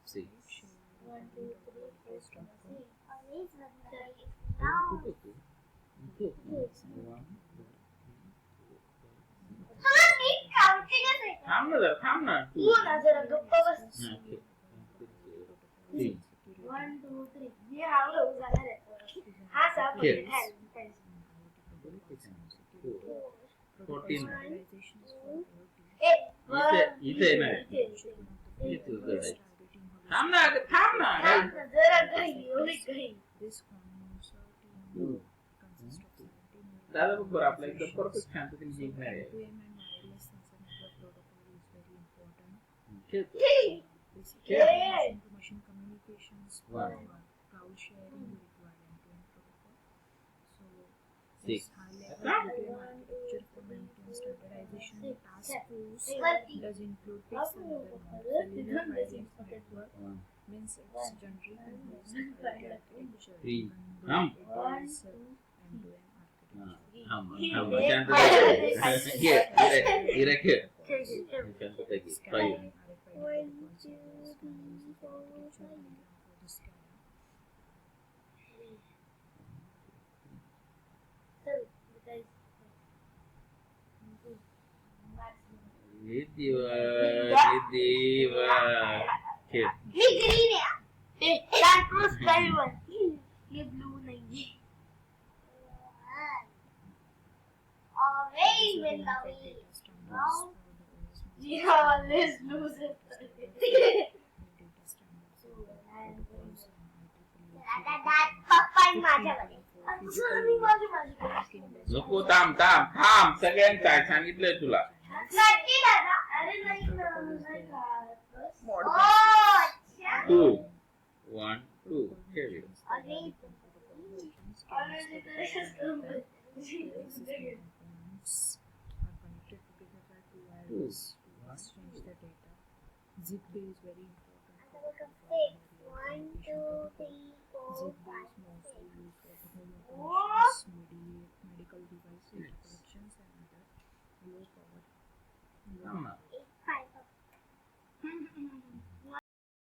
See. 1, 2, 3, 4, 5, 6. Okay. थांब ना जरा थांब ना तू ना जरा गप्प बस. Okay. 3 1, 2, 3. हे हळूहळू जाणार आहे. हा साप Yes. आहे. 14 ए, इथे येणार आहे. इथे उजव्या side. थांब ना जरा घाई एवढी घाई. दादा बघ बरं आपलं एकदम परफेक्ट शांततेने जिंकणार आहे. खेळ. Information communications Wow. crowd sharing required end-to-end protocol. So 6 this high-level architecture community and standardization task force does include fixed another cellular filing network. Means it's generally used architecture. 3 It थांब is end-to-end architecture. थांब शांतता घे. हिरा खेळ. शांतता घे. 5 1, 2, 3, 4, 5. हे देवा खेळ. हे green आहे. ते डार्क ब्लू स्काय वन. हे ब्लू नाहीये. Orange will love it. Yeah, let's lose it. पप्पा माझ्याकडे. मी माझी. नको थांब सगळ्यांचा सांगितलंय तुला. नक्की दादा. अरे नाही ना, नाही खात. अच्छा. 2 1 2 खेळ. अरे Are connected together by two wires to exchange the data. ZigBee is very important. 1, 2, 3, 4, ZigBee 5, is mostly 6. used for home operations, medical device data collections, and other low power. थांब ना. 5.